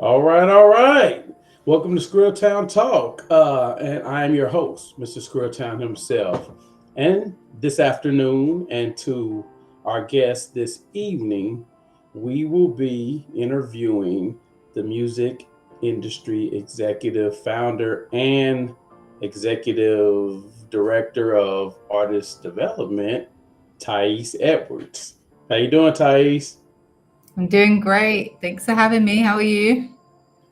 All right, all right. Welcome to Squirrel Town Talk. And I am your host, Mr. Squirrel Town himself. And this afternoon, and to our guest this evening, we will be interviewing the music industry executive, founder, and executive director of artist development, Tiece Edwards. How you doing, Tiece? I'm doing great. Thanks for having me. How are you?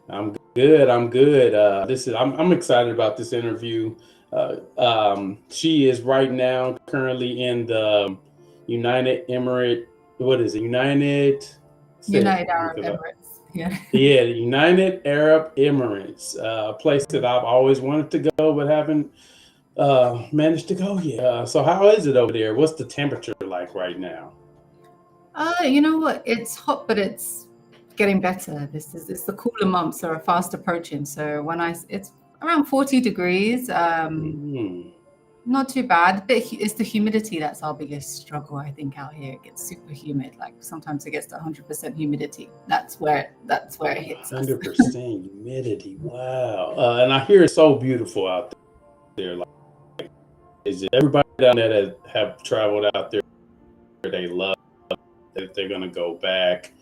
I'm good. I'm good. I'm excited about this interview. She is right now currently in the United Emirate. What is it? United. Say it United for me, Arab 'cause Emirates. Yeah. yeah, the United Arab Emirates, a place that I've always wanted to go but haven't managed to go yet. So how is it over there? What's the temperature like right now? You know what? It's hot, but it's getting better. It's the cooler months are fast approaching. So it's around 40 degrees. Mm, Not too bad. It's the humidity that's our biggest struggle. I think out here it gets super humid. Like sometimes it gets to 100% humidity. That's where it hits us. 100% humidity. Wow. And I hear it's so beautiful out there. Like, is it everybody down there that have traveled out there? They love that they're gonna go back.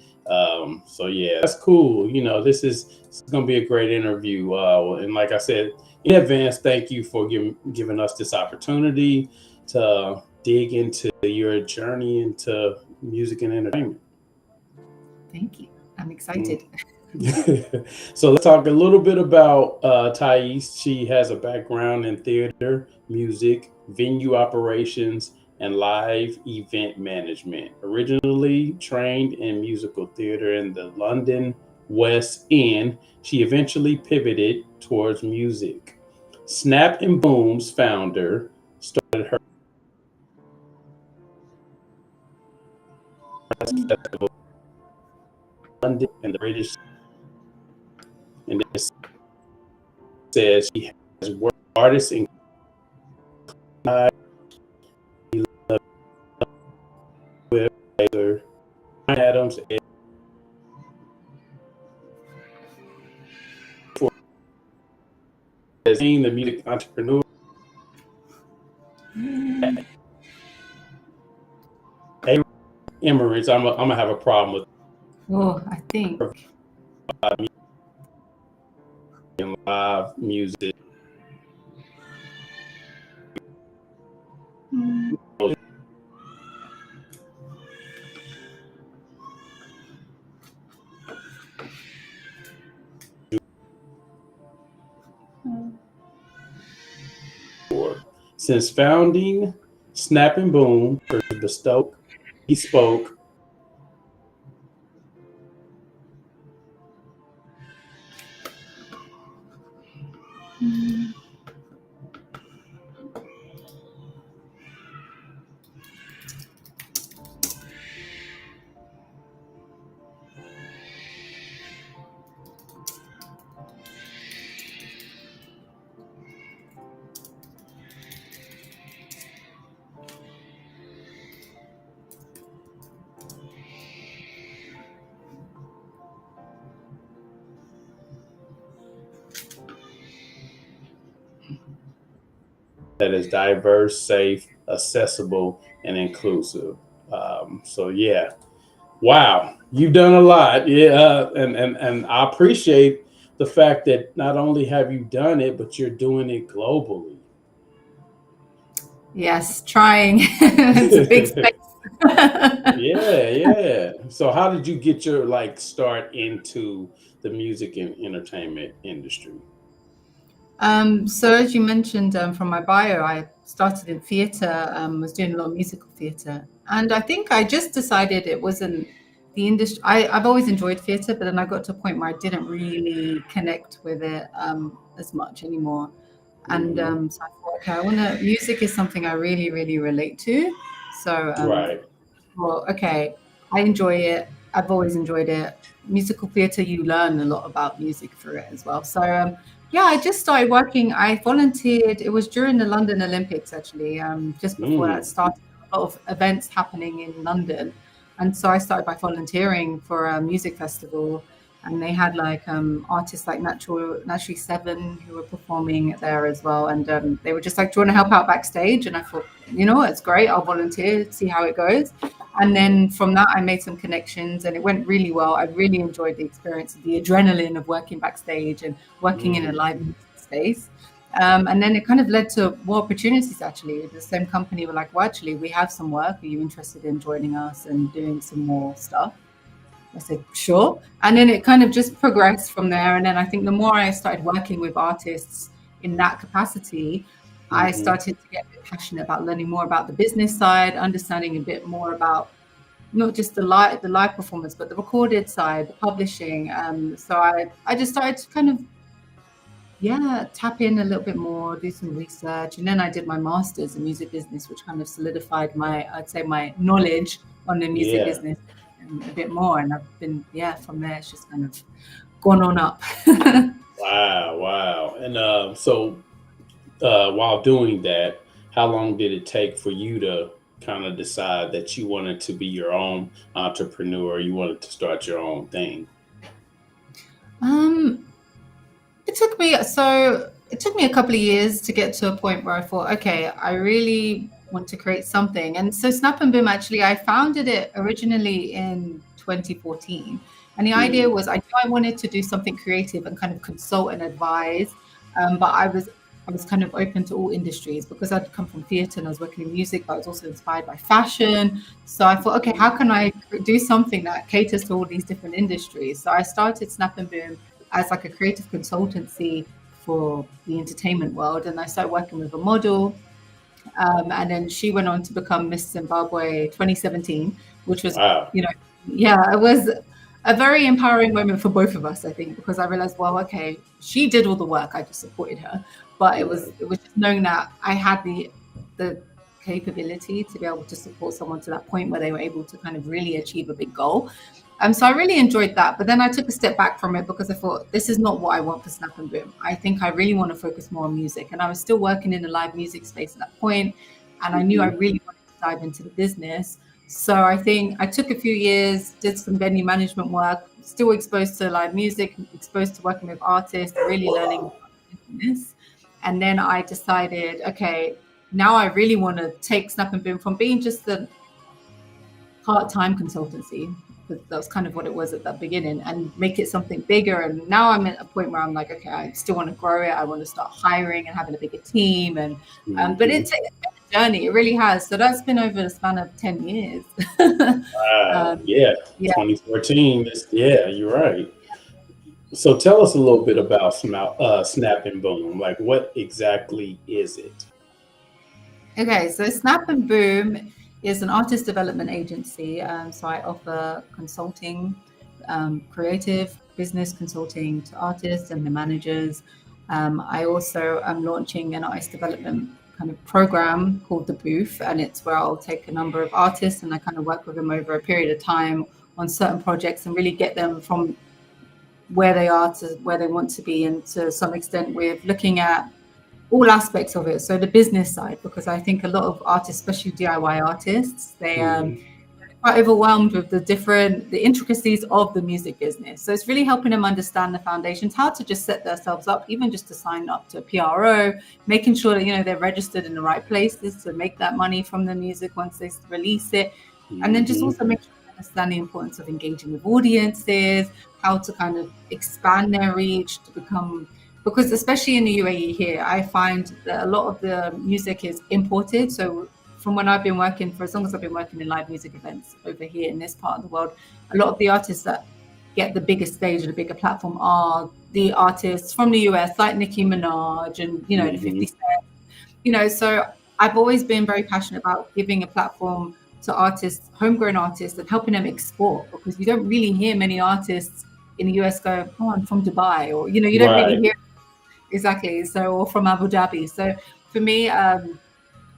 So yeah, that's cool. This is gonna be a great interview. And like I said in advance, thank you for giving us this opportunity to dig into your journey into music and entertainment. Thank you. I'm Mm. excited. So let's talk a little bit about Thais. She has a background in theater, music, venue operations, and live event management. Originally trained in musical theater in the London West End, she eventually pivoted towards music. Snap and Boom's founder started her festival in London and the British, and it says she has worked with artists in with Lazer, Bryan Adams, and for being the music entrepreneur at Emirates. I'm gonna have a problem Oh, I with think. live music. Mm. Since founding Snap and Boom, bespoke that is diverse, safe, accessible, and inclusive. So yeah, wow, you've done a lot. Yeah, and I appreciate the fact that not only have you done it, but you're doing it globally. Yes, trying. It's a big space. Yeah, yeah. So how did you get your like start into the music and entertainment industry? So as you mentioned from my bio, I started in theatre, was doing a lot of musical theatre, and I think I just decided it wasn't the industry. I've always enjoyed theatre, but then I got to a point where I didn't really connect with it as much anymore, and Hmm. so I thought, okay, I want to. Music is something I really, really relate to, so Right. well, okay, I enjoy it. I've always enjoyed it. Musical theatre, you learn a lot about music through it as well. So, yeah, I just started working. I volunteered. It was during the London Olympics, actually, just before that Mm. started. A lot of events happening in London. And so I started by volunteering for a music festival. and they had like artists like Naturally Seven who were performing there as well, and they were just like, "Do you want to help out backstage?" And I thought, you know what, it's great. I'll volunteer, see how it goes. And then from that, I made some connections, and it went really well. I really enjoyed the experience, the adrenaline of working backstage and working in a live music space. And then it kind of led to more opportunities. Actually, the same company were like, "Well, actually, we have some work. Are you interested in joining us and doing some more stuff?" I said, sure. And then it kind of just progressed from there. And then I think the more I started working with artists in that capacity, I started to get a bit passionate about learning more about the business side, understanding a bit more about not just the live performance, but the recorded side, the publishing. So I just started to kind of, tap in a little bit more, do some research. And then I did my master's in music business, which kind of solidified I'd say my knowledge on the music Yeah. business a bit more. And I've been, from there, it's just kind of gone on up. Wow. And so while doing that, how long did it take for you to kind of decide that you wanted to be your own entrepreneur? You wanted to start your own thing? Um, it took me a couple of years to get to a point where I thought, okay, I really want to create something. And so Snap and Boom, actually, I founded it originally in 2014. And the idea was I knew I wanted to do something creative and kind of consult and advise. But I was kind of open to all industries because I'd come from theatre and I was working in music, but I was also inspired by fashion. So I thought, okay, how can I do something that caters to all these different industries? So I started Snap and Boom as like a creative consultancy for the entertainment world. And I started working with a model. And then she went on to become Miss Zimbabwe 2017, which was, Wow. it was a very empowering moment for both of us, I think, because I realized, well, okay, she did all the work, I just supported her. But it was just knowing that I had the capability to be able to support someone to that point where they were able to kind of really achieve a big goal. So I really enjoyed that. But then I took a step back from it because I thought, this is not what I want for Snap and Boom. I think I really want to focus more on music. And I was still working in the live music space at that point, and I knew I really wanted to dive into the business. So I think I took a few years, did some venue management work, still exposed to live music, exposed to working with artists, really learning about business. And then I decided, okay, now I really want to take Snap and Boom from being just the part-time consultancy, because that was kind of what it was at the beginning, and make it something bigger. And now I'm at a point where I'm like, okay, I still want to grow it. I want to start hiring and having a bigger team. And but it's been a journey. It really has. So that's been over the span of 10 years. Wow. Yeah. 2014. Yeah, you're right. So tell us a little bit about Snap and Boom. Like, what exactly is it? Okay, so Snap and Boom is an artist development agency. So I offer consulting, creative business consulting to artists and the managers. I also am launching an artist development kind of program called The Booth, and it's where I'll take a number of artists and I kind of work with them over a period of time on certain projects and really get them from where they are to where they want to be, and to some extent with looking at all aspects of it. So the business side, because I think a lot of artists, especially DIY artists, they're quite overwhelmed with the intricacies of the music business. So it's really helping them understand the foundations, how to just set themselves up, even just to sign up to a PRO, making sure that they're registered in the right places to make that money from the music once they release it. And then just also make sure they understand the importance of engaging with audiences, how to kind of expand their reach to become, because especially in the UAE here, I find that a lot of the music is imported. So from when I've been working, for as long as I've been working in live music events over here in this part of the world, a lot of the artists that get the bigger stage or the bigger platform are the artists from the US, like Nicki Minaj and, the 50 Cent. So I've always been very passionate about giving a platform to artists, homegrown artists, and helping them export, because you don't really hear many artists in the US go, oh, I'm from Dubai, or, you don't really hear. Exactly. So, or from Abu Dhabi. So for me,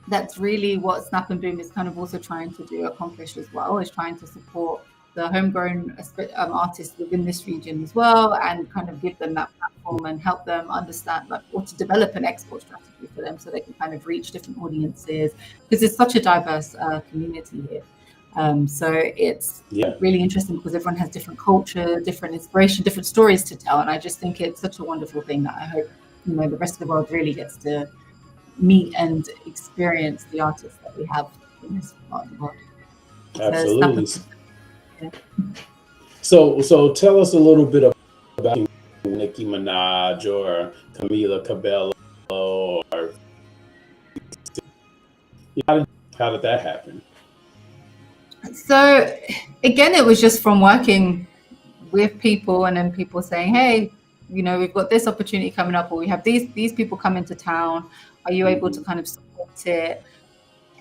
that's really what Snap and Boom is kind of also trying to accomplish as well, is trying to support the homegrown artists within this region as well, and kind of give them that platform and help them understand, or to develop an export strategy for them so they can kind of reach different audiences, because it's such a diverse community here. So it's Yeah, really interesting because everyone has different culture, different inspiration, different stories to tell. And I just think it's such a wonderful thing that I hope, the rest of the world really gets to meet and experience the artists that we have in this part of the world. So snap absolutely. yeah. So tell us a little bit about Nicki Minaj or Camila Cabello, or how did that happen? So again, it was just from working with people and then people saying, hey, we've got this opportunity coming up, or we have these people coming to town. Are you able to Hmm. kind of support it?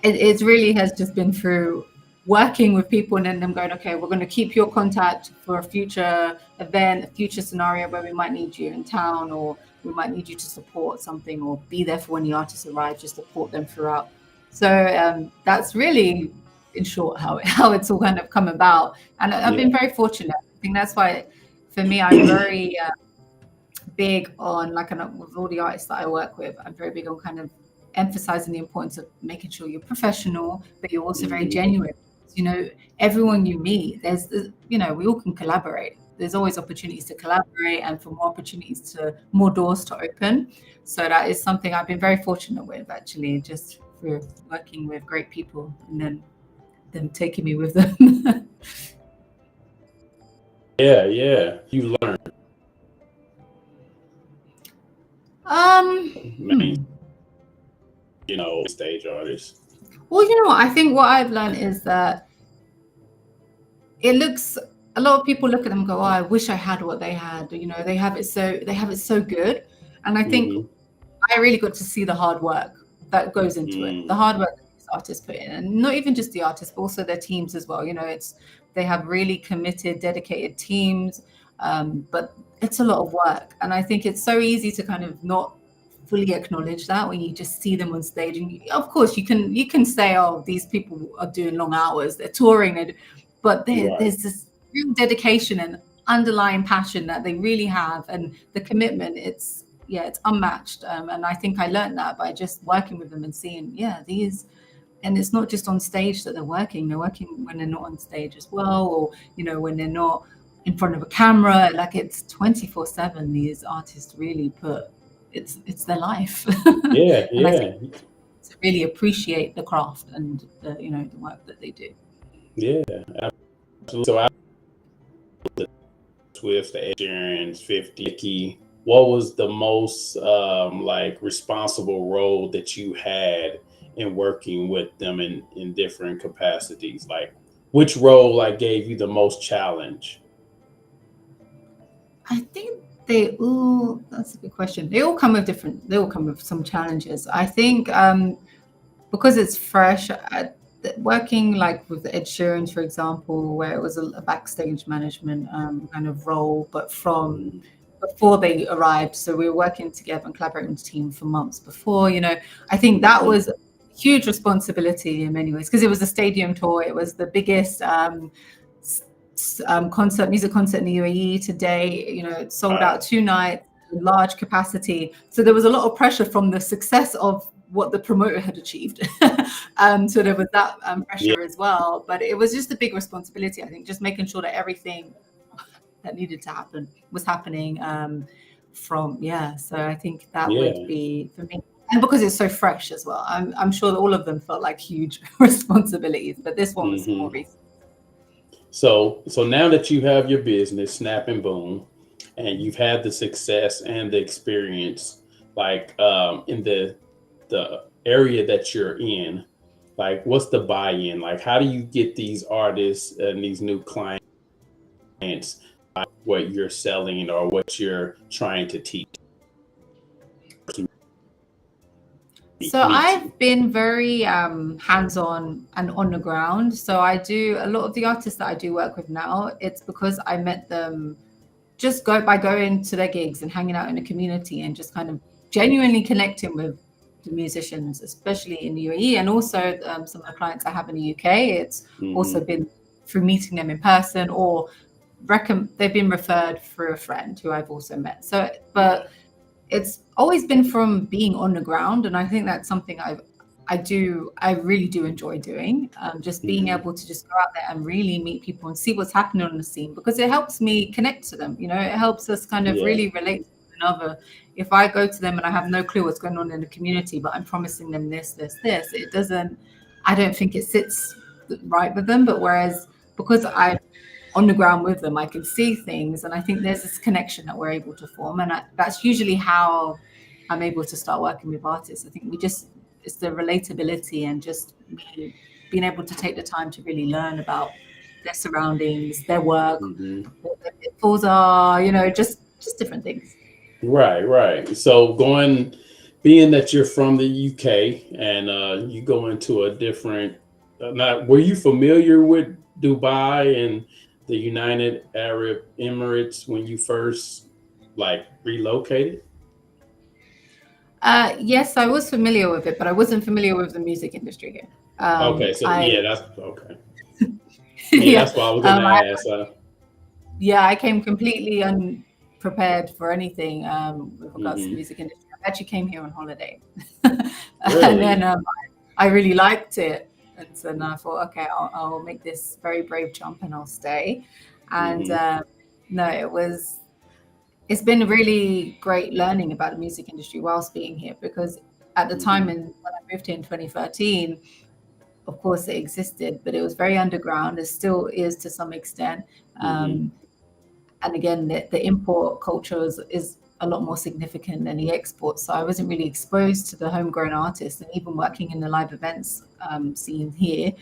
It really has just been through working with people and then them going, okay, we're going to keep your contact for a future event, a future scenario where we might need you in town, or we might need you to support something, or be there for when the artists arrive, just support them throughout. So that's really, in short, how it's all kind of come about. And I've Yeah, been very fortunate. I think that's why, for me, I'm very big on, like, with all the artists that I work with, I'm very big on kind of emphasizing the importance of making sure you're professional, but you're also very hmm, genuine. Everyone you meet, we all can collaborate. There's always opportunities to collaborate and for more opportunities to more doors to open. So that is something I've been very fortunate with, actually, just for working with great people and then them taking me with them. yeah, yeah. You learn, um, main, hmm. stage artists. Well, you know what? I think what I've learned is that it looks a lot of people look at them and go, oh, I wish I had what they had. They have it so good. And I think Hmm. I really got to see the hard work that goes into it, the Mm. hard work that these artists put in, and not even just the artists, but also their teams as well. They have really committed, dedicated teams, but it's a lot of work. And I think it's so easy to kind of not fully acknowledge that when you just see them on stage. And of course, you can say, oh, these people are doing long hours, they're touring, but Right. there's this real dedication and underlying passion that they really have, and the commitment. It's unmatched. And I think I learned that by just working with them and seeing, and it's not just on stage that they're working when they're not on stage as well, or, when they're not in front of a camera, like it's 24/7. These artists really it's their life. Yeah, And I think yeah, to really appreciate the craft and the work that they do. yeah. Absolutely. So I was with the Sheeran 50. What was the most like responsible role that you had in working with them in different capacities? Like which role like gave you the most challenge? I think they all, that's a good question. They all come with some challenges. I think because it's fresh, working like with Ed Sheeran, for example, where it was a backstage management kind of role, but from Mm. before they arrived. So we were working together and collaborating with the team for months before. I think that Mhm. was huge responsibility in many ways, because it was a stadium tour. It was the biggest music concert in the UAE today. It sold out Wow. 2 nights, large capacity. So there was a lot of pressure from the success of what the promoter had achieved. So there was that Yeah. pressure as well. But it was just a big responsibility, I think, just making sure that everything that needed to happen was happening. So I think that would Yeah. be for me. And because it's so fresh as well, I'm sure that all of them felt like huge responsibilities, but this one was more Hmm. recent. So now that you have your business, Snap and Boom, and you've had the success and the experience, like in the area that you're in, like what's the buy-in? Like how do you get these artists and these new clients what you're selling or what you're trying to teach to So meet you? I've been very hands-on and on the ground. So I do a lot of the artists that I do work with now. It's because I met them just going to their gigs and hanging out in the community and just kind of genuinely connecting with the musicians, especially in the UAE, and also some of the clients I have in the UK. It's also Hmm. been through meeting them in person, or they've been referred through a friend who I've also met. But Right. it's always been from being on the ground, and I think that's something I really do enjoy doing. Just being Hmm. able to just go out there and really meet people and see what's happening on the scene, because it helps me connect to them. You know, it helps us kind of Yeah. really relate to one another. If I go to them and I have no clue what's going on in the community, but I'm promising them this, it doesn't, I don't think it sits right with them. But whereas because I'm on the ground with them, I can see things, and I think there's this connection that we're able to form, and that's usually how I'm able to start working with artists. I think it's the relatability and just me being able to take the time to really learn about their surroundings, their work, Hmm. what their pitfalls are, you know, just different things. Right, right. So being that you're from the UK and you go into a different, not, were you familiar with Dubai and the United Arab Emirates when you first like relocated? Yes, I was familiar with it, but I wasn't familiar with the music industry here. Okay, so I yeah, that's okay. Yeah, yeah, that's what I was gonna ask. yeah, I came completely unprepared for anything with regards to the Hmm. music industry. I actually came here on holiday, and then Really? I really liked it, and so then I thought, okay, I'll make this very brave jump and I'll stay. And Hmm. no, it's been really great learning about the music industry whilst being here, because at the time Hmm. when I moved here in 2013, of course it existed, but it was very underground. It still is to some extent. Hmm. Um, and again, the import culture is a lot more significant than the export. So I wasn't really exposed to the homegrown artists, and even working in the live events scene here,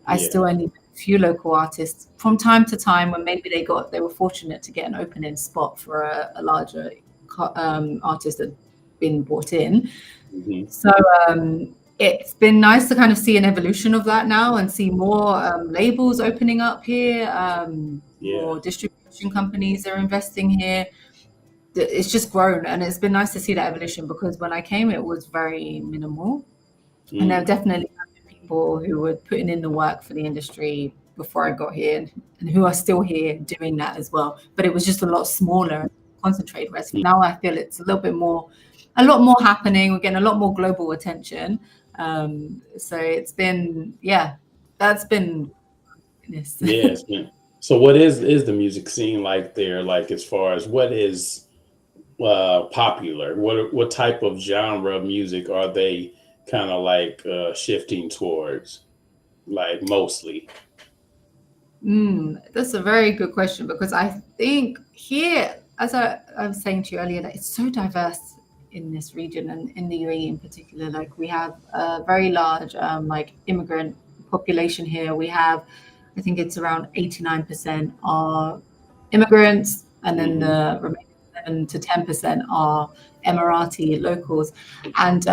I Yeah. still only met a few local artists from time to time when maybe they were fortunate to get an opening spot for a larger artist that had been brought in. Hmm. So it's been nice to kind of see an evolution of that now and see more labels opening up here, Yeah. more distribution companies are investing here. It's just grown, and it's been nice to see that evolution, because when I came, it was very minimal. And there Mm. definitely have been people who were putting in the work for the industry before I got here, and who are still here doing that as well. But it was just a lot smaller, concentrated. Whereas now I feel it's a lot more happening. We're getting a lot more global attention. So it's been, yeah, that's been goodness. Yes, man. So what is the music scene like there? Like as far as what is popular? What type of genre of music are they kind of like shifting towards? Like mostly. That's a very good question, because I think here, as I was saying to you earlier, that it's so diverse in this region and in the UAE in particular. Like we have a very large like immigrant population here. We have, I think it's around 89% are immigrants, and then Hmm. the remaining 7 to 10% are Emirati locals. And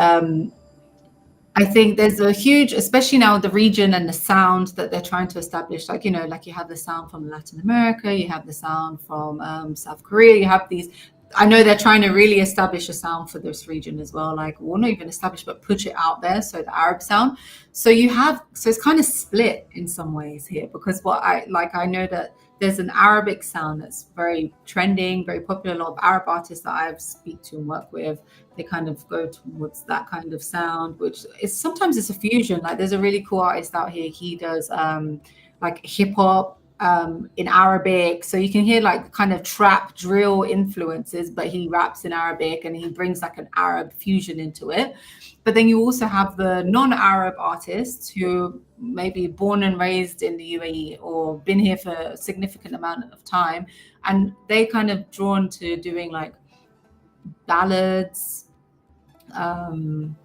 I think there's a huge, especially now, the region and the sound that they're trying to establish. Like, you know, like you have the sound from Latin America, you have the sound from South Korea, you have these. I know they're trying to really establish a sound for this region as well. Like, well, not even establish, but push it out there. So the Arab sound. So it's kind of split in some ways here, because I know that there's an Arabic sound that's very trending, very popular. A lot of Arab artists that I speak to and work with, they kind of go towards that kind of sound, which is sometimes it's a fusion. Like there's a really cool artist out here. He does like hip hop in Arabic, so you can hear like kind of trap drill influences, but he raps in Arabic and he brings like an Arab fusion into it. But then you also have the non-Arab artists who maybe born and raised in the UAE or been here for a significant amount of time, and they kind of drawn to doing like ballads, um,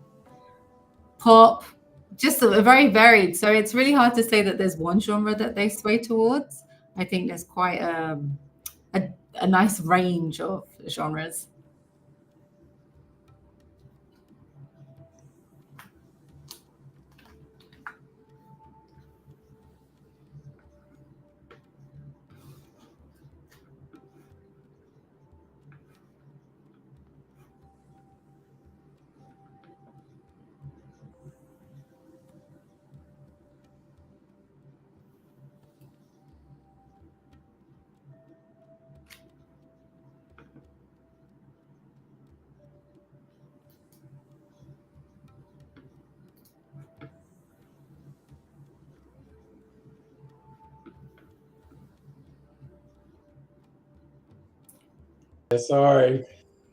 pop, just a very varied. So it's really hard to say that there's one genre that they sway towards. I think there's quite a, a nice range of genres. Sorry.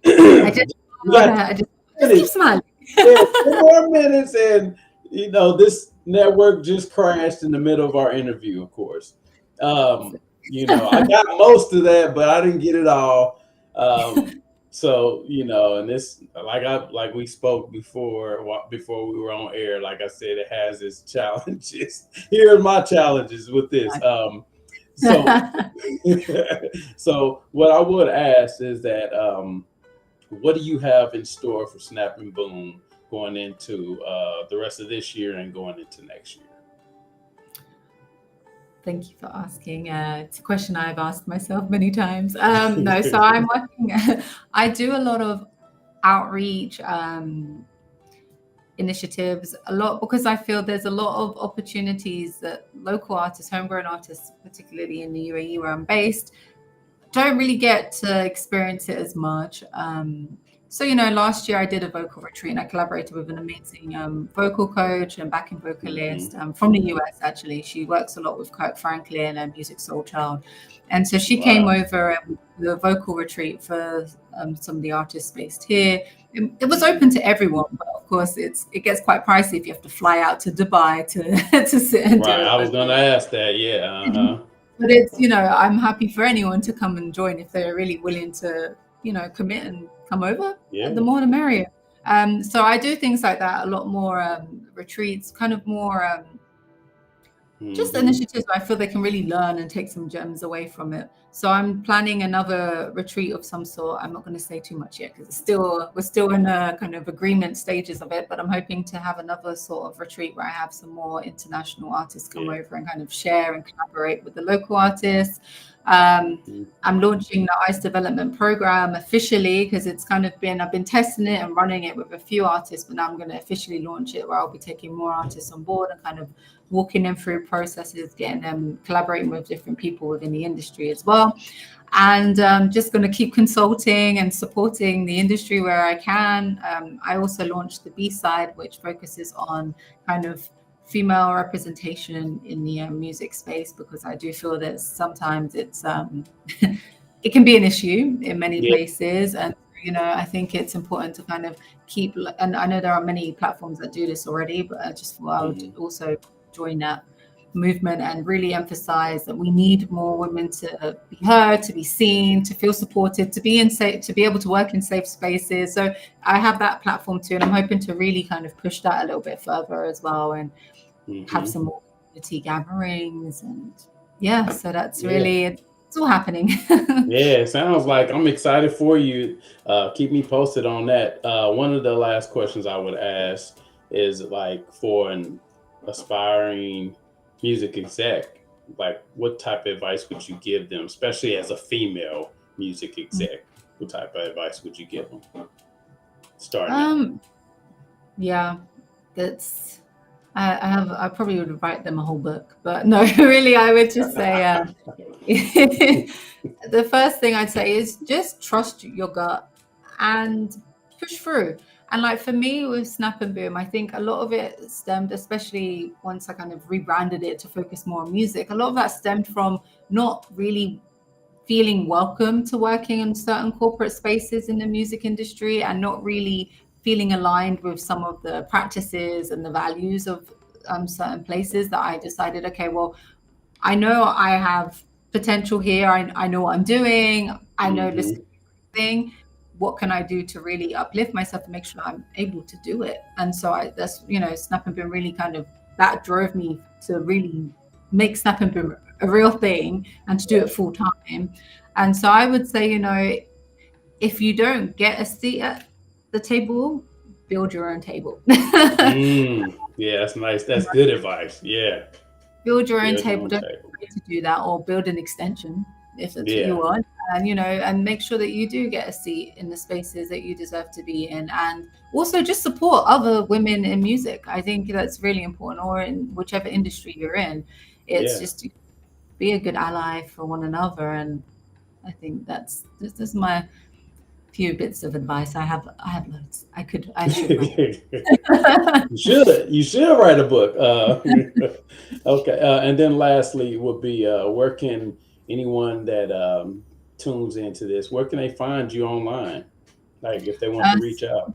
I just We got I just keep minutes. smiling. Yeah, 10 more minutes, and this network just crashed in the middle of our interview. Of course, I got most of that, but I didn't get it all. So and this, like we spoke before we were on air. Like I said, it has its challenges. Here are my challenges with this. So so what I would ask is that what do you have in store for Snap and Boom going into the rest of this year and going into next year? Thank you for asking. It's a question I've asked myself many times. No, so I'm working. I do a lot of outreach initiatives, a lot because I feel there's a lot of opportunities that local artists, homegrown artists, particularly in the UAE where I'm based, don't really get to experience it as much. So, last year I did a vocal retreat and I collaborated with an amazing vocal coach and backing vocalist from the US, actually. She works a lot with Kirk Franklin and Music Soul Child. And so she came over the vocal retreat for some of the artists based here. It was open to everyone, but of course it gets quite pricey if you have to fly out to Dubai to sit and do it. I was going to ask that. Yeah. But it's, I'm happy for anyone to come and join if they're really willing to, commit and come over. Yeah. The more the merrier. So I do things like that, a lot more retreats, kind of more just initiatives where I feel they can really learn and take some gems away from it. So I'm planning another retreat of some sort. I'm not going to say too much yet because we're still in a kind of agreement stages of it, but I'm hoping to have another sort of retreat where I have some more international artists come over and kind of share and collaborate with the local artists. I'm launching the ICE development program officially because it's kind of I've been testing it and running it with a few artists, but now I'm going to officially launch it where I'll be taking more artists on board and kind of walking them through processes, getting them collaborating with different people within the industry as well. And just going to keep consulting and supporting the industry where I can. I also launched the B-side, which focuses on kind of female representation in the music space, because I do feel that sometimes it's it can be an issue in many places, and I think it's important to kind of keep, and I know there are many platforms that do this already, but I just thought I would also join that movement and really emphasize that we need more women to be heard, to be seen, to feel supported, to be able to work in safe spaces. So I have that platform too, and I'm hoping to really kind of push that a little bit further as well, and have some more community gatherings, and so that's really it's all happening. Yeah, it sounds like I'm excited for you. Keep me posted on that. One of the last questions I would ask is, like, for an aspiring music exec, like, what type of advice would you give them, especially as a female music exec? What type of advice would you give them starting? That's I probably would write them a whole book, but no, really, I would just say the first thing I'd say is just trust your gut and push through. And like for me with Snap and Boom, I think a lot of it stemmed, especially once I kind of rebranded it to focus more on music, a lot of that stemmed from not really feeling welcome to working in certain corporate spaces in the music industry, and not really feeling aligned with some of the practices and the values of certain places, that I decided, okay, well, I know I have potential here. I know what I'm doing. I know this thing. What can I do to really uplift myself to make sure I'm able to do it? And so that's, Snap and Boom really kind of, that drove me to really make Snap and Boom a real thing and to do it full time. And so I would say, if you don't get a seat at the table, build your own table. Yeah, that's nice. That's good advice. Yeah. Build your own table. Don't be afraid to do that, or build an extension if that's what you want. And, and make sure that you do get a seat in the spaces that you deserve to be in. And also just support other women in music. I think that's really important, or in whichever industry you're in. It's just to be a good ally for one another. And I think that's my few bits of advice. I have loads. I should write. You should write a book. Okay. And then lastly would be, where can anyone that tunes into this, where can they find you online? Like if they want to reach out.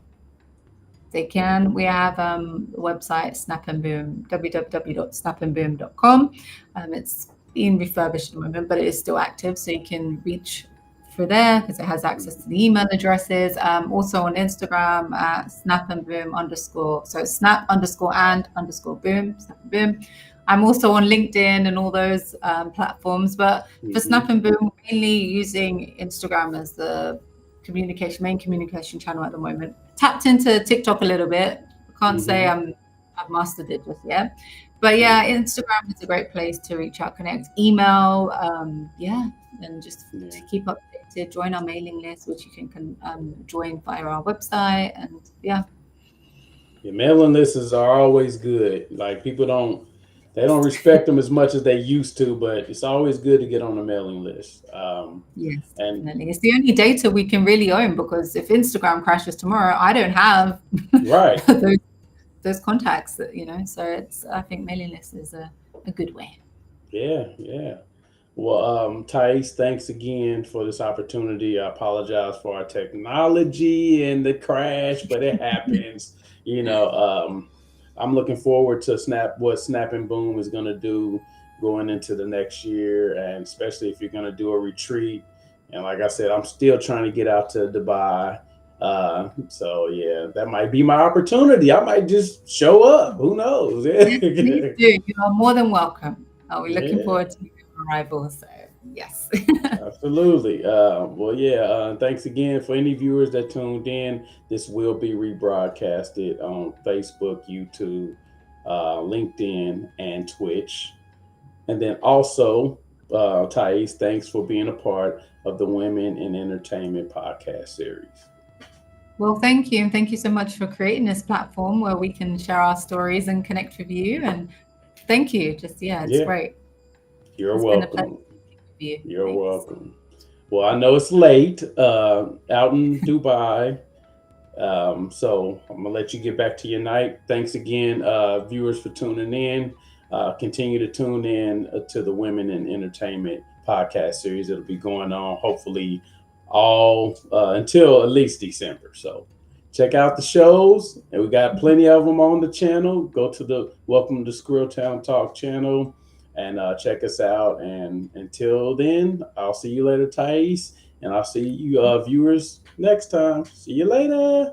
They can. We have a website, Snap and Boom, www.snapandboom.com. It's being refurbished at the moment, but it is still active, so you can reach through there because it has access to the email addresses. Also on Instagram at snapandboom_. So snap_and_boom, snap and boom. I'm also on LinkedIn and all those platforms, but for Snap and Boom, mainly using Instagram as the main communication channel at the moment. Tapped into TikTok a little bit. Can't say I've mastered it just yet, but yeah, Instagram is a great place to reach out, connect, email, and just to keep updated. Join our mailing list, which you can join via our website, and yeah. Your mailing lists are always good. Like people don't respect them as much as they used to, but it's always good to get on the mailing list. Yes, definitely. It's the only data we can really own, because if Instagram crashes tomorrow, I don't have right those contacts that, so I think mailing list is a good way. Yeah. Well, Tiece, thanks again for this opportunity. I apologize for our technology and the crash, but it happens. I'm looking forward to what Snap and Boom is going to do going into the next year, and especially if you're going to do a retreat. And like I said, I'm still trying to get out to Dubai. So yeah, that might be my opportunity. I might just show up. Who knows? Yes, please do. You are more than welcome. We're looking forward to your arrival. So yes. Absolutely. Thanks again for any viewers that tuned in. This will be rebroadcasted on Facebook, YouTube, LinkedIn, and Twitch. And then also, Tiece, thanks for being a part of the Women in Entertainment podcast series. Well, thank you. And thank you so much for creating this platform where we can share our stories and connect with you. And thank you. It's great. You're welcome. You're welcome. Well, I know it's late out in Dubai. So I'm going to let you get back to your night. Thanks again, viewers, for tuning in. Continue to tune in to the Women in Entertainment podcast series. It'll be going on hopefully all until at least December. So check out the shows, and we got plenty of them on the channel. Go to the Welcome to Squirrel Town Talk channel and check us out. And until then, I'll see you later, Tiece, and I'll see you viewers next time. See you later.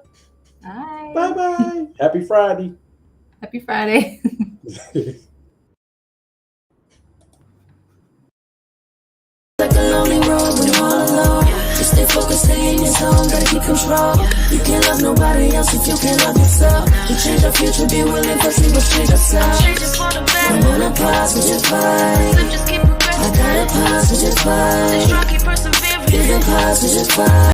Bye. Bye. Happy Friday. Happy Friday. Like a lonely road when I'm all alone. Just stay focused, stay in your zone, gotta keep control. You can't love nobody else if you can't love yourself. To change our future, be willing, first we must change ourselves. I'm on a positive vibe. I got a positive vibe. Give a positive vibe.